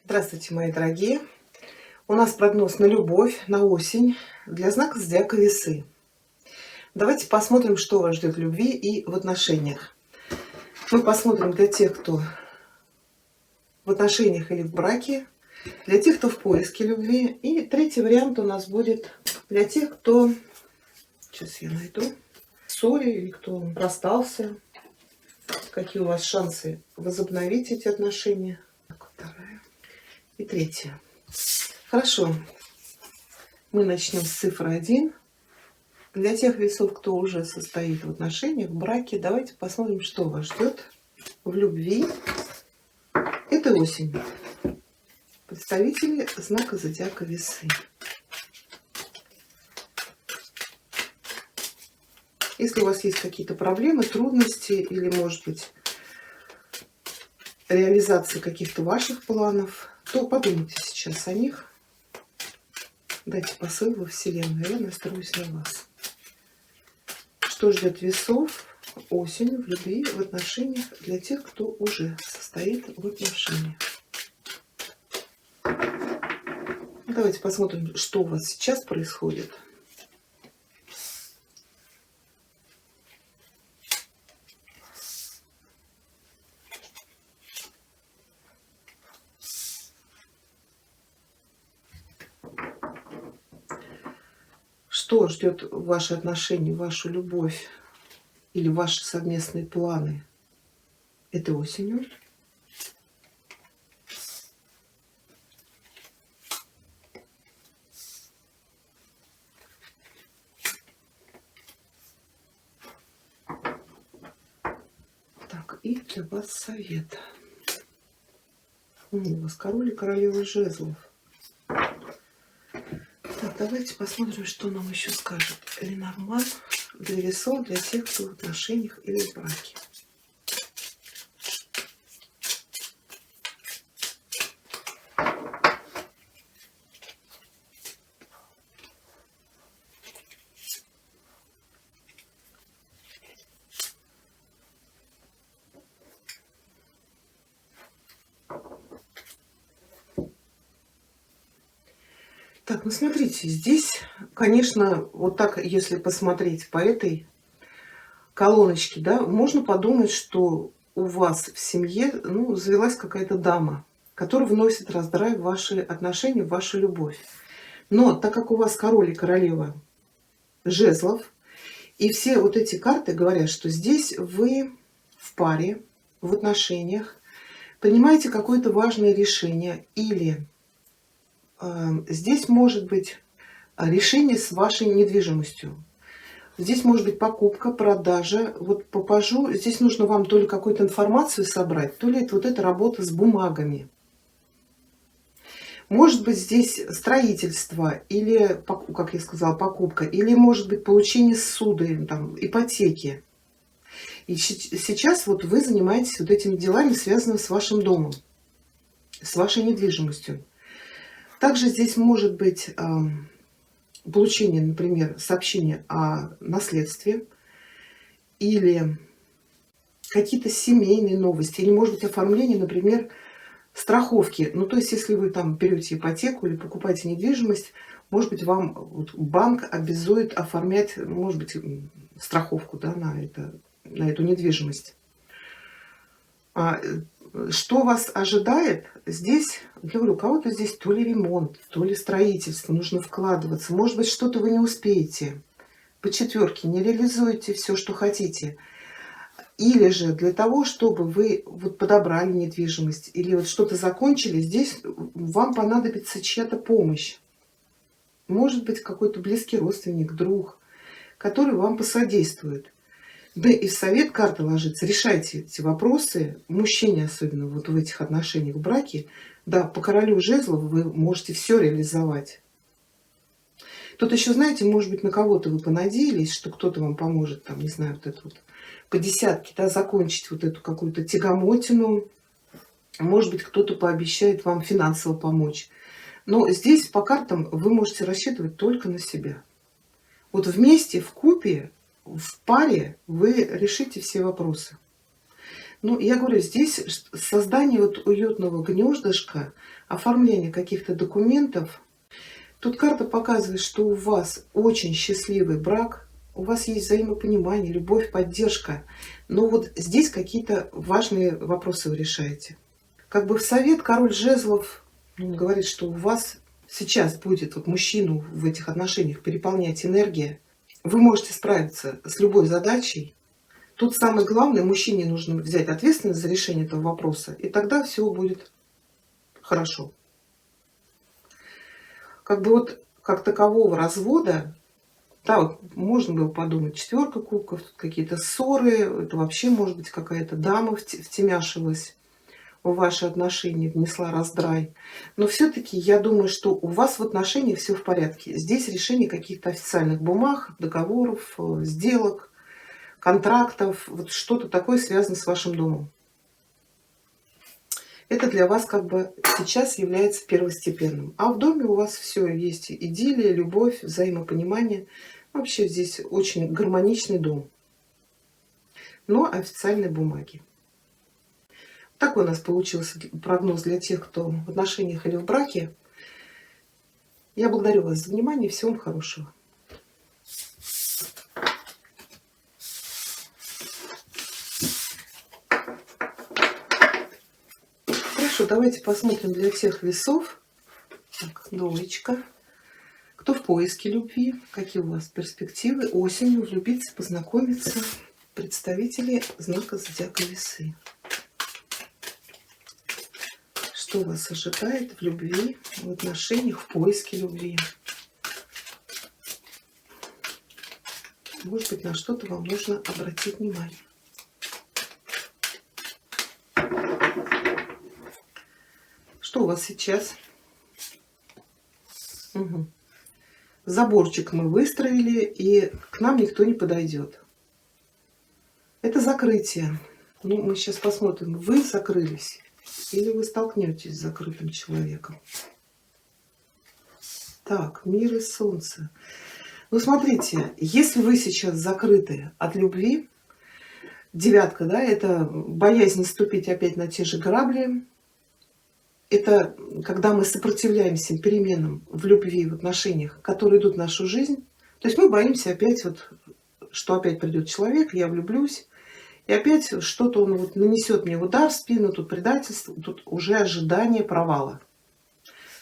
Здравствуйте, мои дорогие! У нас прогноз на любовь, на осень для знака зодиака Весы. Давайте посмотрим, что вас ждет в любви и в отношениях. Мы посмотрим для тех, кто в отношениях или в браке, для тех, кто в поиске любви. И третий вариант у нас будет для тех, кто, сейчас я найду, в ссоре или кто расстался. Какие у вас шансы возобновить эти отношения. Так, вторая. И третья. Хорошо. Мы начнем с цифры 1. Для тех весов, кто уже состоит в отношениях, в браке, давайте посмотрим, что вас ждет в любви этой осенью. Представители знака зодиака Весы. Если у вас есть какие-то проблемы, трудности или, может быть, реализация каких-то ваших планов, то подумайте сейчас о них. Дайте посыл во Вселенную, я настроюсь на вас. Что ждет весов осенью в любви, в отношениях для тех, кто уже состоит в отношениях. Давайте посмотрим, что у вас сейчас происходит. Что ждет ваши отношения, вашу любовь или ваши совместные планы этой осенью? Так, и для вас совет. У вас король и королева жезлов. Так, давайте посмотрим, что нам еще скажет Ленорман для весов, для тех, кто в отношениях или в браке. Так, ну смотрите, здесь, конечно, вот так, если посмотреть по этой колоночке, да, можно подумать, что у вас в семье, завелась какая-то дама, которая вносит раздрай в ваши отношения, в вашу любовь. Но так как у вас король и королева жезлов, и все вот эти карты говорят, что здесь вы в паре, в отношениях, принимаете какое-то важное решение, или здесь может быть решение с вашей недвижимостью. Здесь может быть покупка, продажа. Вот по пажу здесь нужно вам то ли какую-то информацию собрать, то ли это вот эта работа с бумагами. Может быть здесь строительство, или, как я сказала, покупка, или может быть получение ссуды, там, ипотеки. И сейчас вот вы занимаетесь вот этими делами, связанными с вашим домом, с вашей недвижимостью. Также здесь может быть получение, например, сообщения о наследстве, или какие-то семейные новости, или, может быть, оформление, например, страховки. Ну, то есть, если вы там берете ипотеку или покупаете недвижимость, может быть, вам вот банк обязует оформлять, может быть, страховку, да, на эту недвижимость. Что вас ожидает здесь? Я говорю, у кого-то здесь то ли ремонт, то ли строительство, нужно вкладываться. Может быть, что-то вы не успеете. По четверке не реализуете все, что хотите. Или же для того, чтобы вы вот подобрали недвижимость или вот что-то закончили, здесь вам понадобится чья-то помощь. Может быть, какой-то близкий родственник, друг, который вам посодействует. Да и в совет карта ложится. Решайте эти вопросы, мужчине особенно вот в этих отношениях, в браке. Да, по королю жезлов вы можете все реализовать. Тут еще, знаете, может быть, на кого-то вы понадеялись, что кто-то вам поможет, там, не знаю, вот это вот по десятке, да, закончить вот эту какую-то тягомотину. Может быть, кто-то пообещает вам финансово помочь. Но здесь по картам вы можете рассчитывать только на себя. Вот вместе, вкупе, в паре вы решите все вопросы. Ну, я говорю, здесь создание вот уютного гнездышка, оформление каких-то документов. Тут карта показывает, что у вас очень счастливый брак, у вас есть взаимопонимание, любовь, поддержка. Но вот здесь какие-то важные вопросы вы решаете. Как бы в совет король жезлов, он говорит, что у вас сейчас будет вот мужчину в этих отношениях переполнять энергия. Вы можете справиться с любой задачей. Тут самое главное, мужчине нужно взять ответственность за решение этого вопроса, и тогда все будет хорошо. Как бы вот как такового развода, да, вот можно было подумать, четверка кубков, тут какие-то ссоры, это вообще может быть какая-то дама втемяшилась в ваши отношения, внесла раздрай. Но все-таки я думаю, что у вас в отношениях все в порядке. Здесь решение каких-то официальных бумаг, договоров, сделок, контрактов, вот что-то такое связано с вашим домом. Это для вас как бы сейчас является первостепенным. А в доме у вас все есть: идиллия, любовь, взаимопонимание. Вообще здесь очень гармоничный дом, но официальные бумаги. Такой у нас получился прогноз для тех, кто в отношениях или в браке. Я благодарю вас за внимание. Всего вам хорошего. Хорошо, давайте посмотрим для всех весов. Так, двоечка. Кто в поиске любви? Какие у вас перспективы? Осенью влюбиться, познакомиться. Представители знака зодиака Весы. Что вас ожидает в любви, в отношениях, в поиске любви? Может быть, на что-то вам нужно обратить внимание. Что у вас сейчас? Угу. Заборчик мы выстроили, и к нам никто не подойдет. Это закрытие. Ну, мы сейчас посмотрим, вы закрылись или вы столкнетесь с закрытым человеком. Так, мир и солнце. Ну, смотрите, если вы сейчас закрыты от любви, девятка, да, это боязнь наступить опять на те же грабли. Это когда мы сопротивляемся переменам в любви, в отношениях, которые идут в нашу жизнь. То есть мы боимся опять, вот, что опять придет человек, я влюблюсь, и опять что-то он вот нанесет мне удар в спину, тут предательство, тут уже ожидание провала.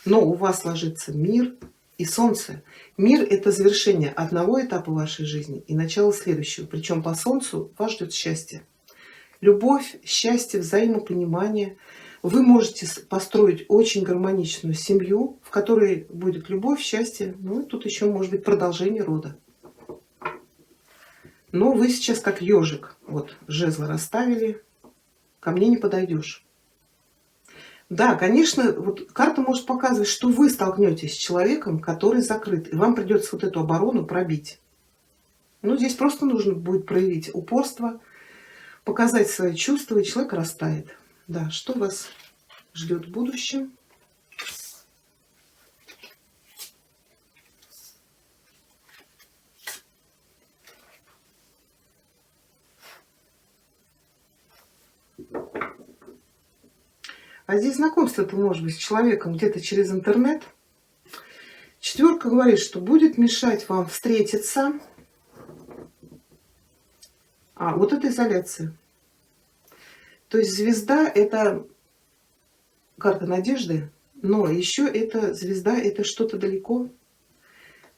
Но у вас ложится мир и солнце. Мир — это завершение одного этапа вашей жизни и начало следующего. Причем по солнцу вас ждет счастье. Любовь, счастье, взаимопонимание. Вы можете построить очень гармоничную семью, в которой будет любовь, счастье. Ну, тут еще может быть продолжение рода. Но вы сейчас как ежик. Вот, жезлы расставили. Ко мне не подойдешь. Да, конечно, вот карта может показывать, что вы столкнетесь с человеком, который закрыт. И вам придется вот эту оборону пробить. Ну, здесь просто нужно будет проявить упорство, показать свои чувства, и человек растает. Да, что вас ждет в будущем? А здесь знакомство-то может быть с человеком где-то через интернет. Четверка говорит, что будет мешать вам встретиться. А, вот это изоляция. То есть звезда — это карта надежды, но еще это звезда — это что-то далеко.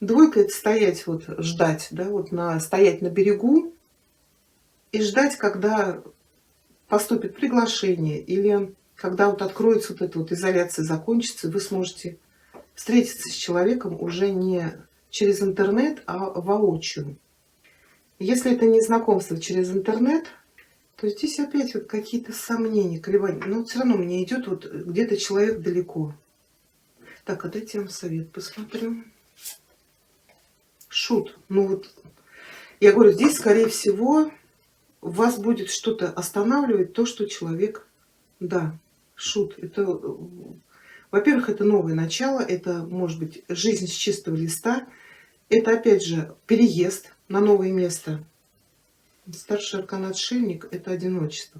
Двойка — это стоять, вот ждать, да, вот стоять на берегу и ждать, когда поступит приглашение или когда вот откроется вот эта вот изоляция, закончится, вы сможете встретиться с человеком уже не через интернет, а воочию. Если это не знакомство через интернет, то здесь опять вот какие-то сомнения, колебания. Но все равно мне идет вот где-то человек далеко. Так, а дайте я вам совет посмотрю. Шут. Ну вот, я говорю, здесь, скорее всего, вас будет что-то останавливать, то, что человек... Да, шут. Это, во-первых, это новое начало, это может быть жизнь с чистого листа. Это, опять же, переезд на новое место. Старший аркан отшельник — это одиночество.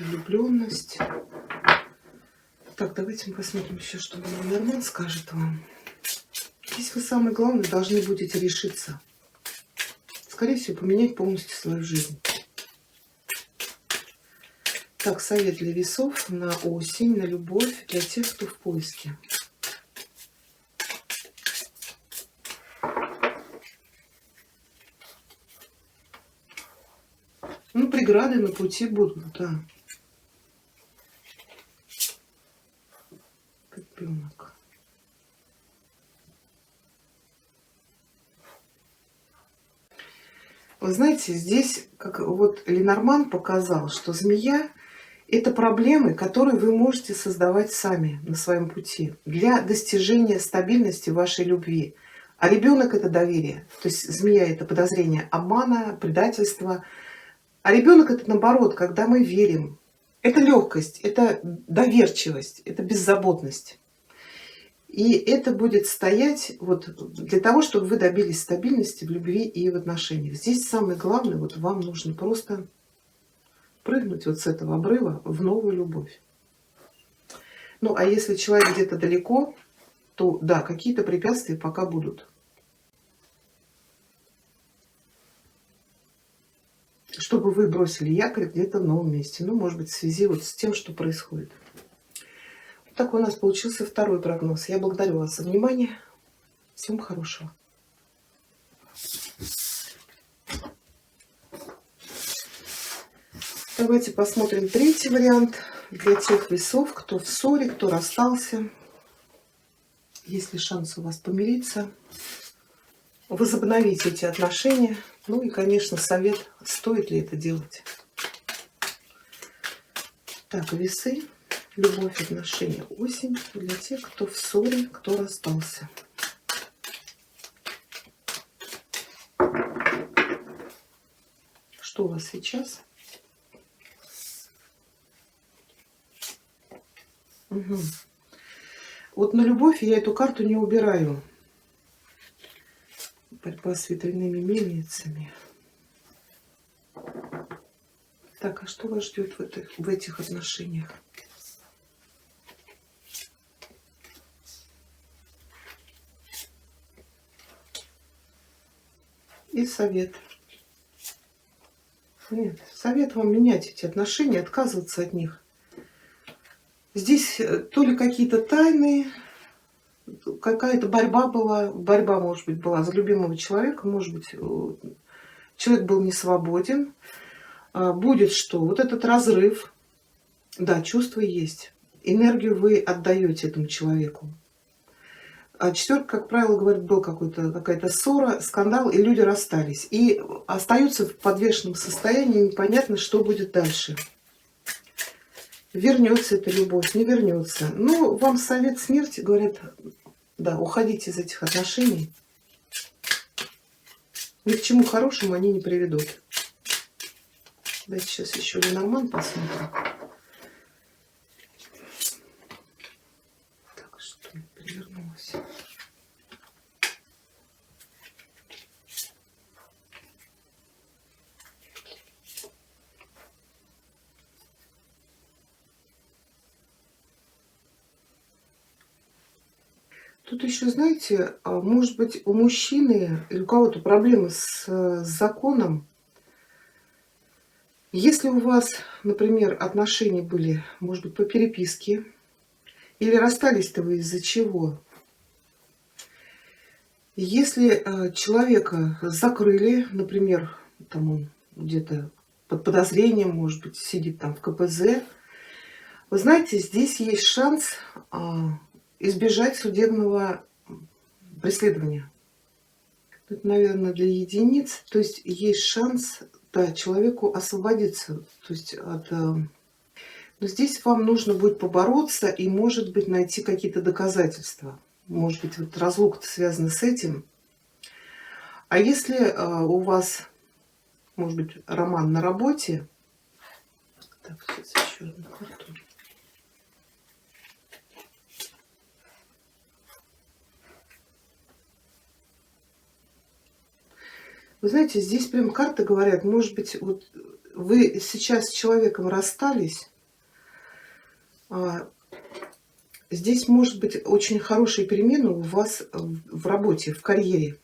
влюбленность. Так, давайте мы посмотрим еще, что Ленорман скажет вам. Здесь вы, самое главное, должны будете решиться. Скорее всего, поменять полностью свою жизнь. Так, совет для весов на осень, на любовь для тех, кто в поиске. Ну, преграды на пути будут, да. Ребенок. Вы знаете, здесь, как вот Ленорман показал, что змея — это проблемы, которые вы можете создавать сами на своем пути для достижения стабильности вашей любви. А ребенок — это доверие. То есть змея — это подозрение обмана, предательства. А ребенок — это наоборот, когда мы верим. Это легкость, это доверчивость, это беззаботность. И это будет стоять вот для того, чтобы вы добились стабильности в любви и в отношениях. Здесь самое главное, вот вам нужно просто прыгнуть вот с этого обрыва в новую любовь. Ну, а если человек где-то далеко, то да, какие-то препятствия пока будут. Чтобы вы бросили якорь где-то в новом месте. Ну, может быть, в связи вот с тем, что происходит. Вот такой у нас получился второй прогноз. Я благодарю вас за внимание. Всем хорошего. Давайте посмотрим третий вариант для тех весов, кто в ссоре, кто расстался. Есть ли шанс у вас помириться, возобновить эти отношения? Ну и, конечно, совет, стоит ли это делать. Так, весы, любовь, отношения, осень для тех, кто в ссоре, кто расстался. Что у вас сейчас? Угу. Вот на любовь я эту карту не убираю. Борьба с ветряными мельницами. Так, а что вас ждет в этих отношениях? И совет. Нет, совет вам менять эти отношения, отказываться от них. Здесь то ли какие-то тайны, какая-то борьба была, борьба, может быть, была за любимого человека, может быть, человек был не свободен. Будет что? Вот этот разрыв, да, чувства есть, энергию вы отдаете этому человеку. А четверка, как правило, говорит, был какая-то ссора, скандал, и люди расстались. И остаются в подвешенном состоянии, непонятно, что будет дальше. Вернется эта любовь, не вернется. Ну, вам совет смерти, говорят, да, уходите из этих отношений. Ни к чему хорошему они не приведут. Давайте сейчас еще Ленорман посмотрим. Так, что перевернулось. Тут еще, знаете, может быть, у мужчины или у кого-то проблемы с законом. Если у вас, например, отношения были, может быть, по переписке, или расстались-то вы из-за чего? Если человека закрыли, например, там он где-то под подозрением, может быть, сидит там в КПЗ, вы знаете, здесь есть шанс избежать судебного преследования. Это, наверное, для единиц. То есть есть шанс, да, человеку освободиться. То есть но здесь вам нужно будет побороться и, может быть, найти какие-то доказательства. Может быть, вот разлука связана с этим. А если у вас, может быть, роман на работе. Так, сейчас еще одну карту. Вы знаете, здесь прям карты говорят, может быть, вот вы сейчас с человеком расстались, А, Здесь может быть очень хорошие перемены у вас в работе, в карьере.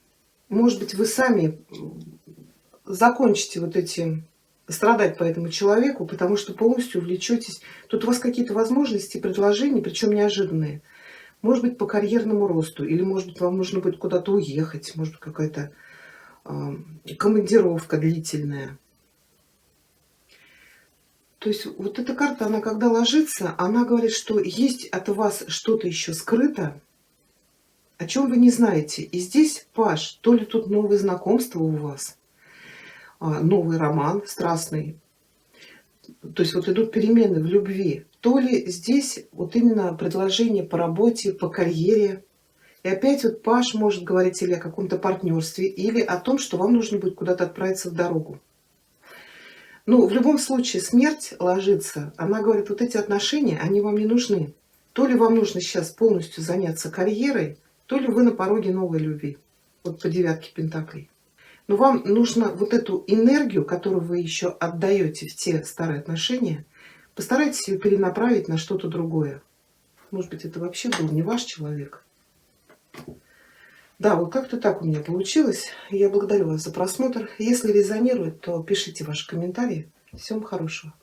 Может быть, вы сами закончите вот эти страдать по этому человеку, потому что полностью увлечетесь. Тут у вас какие-то возможности, предложения, причем неожиданные. Может быть, по карьерному росту, или, может быть, вам нужно будет куда-то уехать, может быть, какая-то командировка длительная. То есть вот эта карта, она когда ложится, она говорит, что есть от вас что-то еще скрыто, о чем вы не знаете. И здесь паж, то ли тут новые знакомства у вас, новый роман страстный, то есть вот идут перемены в любви, то ли здесь вот именно предложение по работе, по карьере. И опять вот паж может говорить или о каком-то партнерстве, или о том, что вам нужно будет куда-то отправиться в дорогу. Ну, в любом случае, смерть ложится. Она говорит, вот эти отношения, они вам не нужны. То ли вам нужно сейчас полностью заняться карьерой, то ли вы на пороге новой любви. Вот по девятке пентаклей. Но вам нужно вот эту энергию, которую вы еще отдаете в те старые отношения, постарайтесь ее перенаправить на что-то другое. Может быть, это вообще был не ваш человек. Да, вот как-то так у меня получилось. Я благодарю вас за просмотр. Если резонирует, то пишите ваши комментарии. Всем хорошего.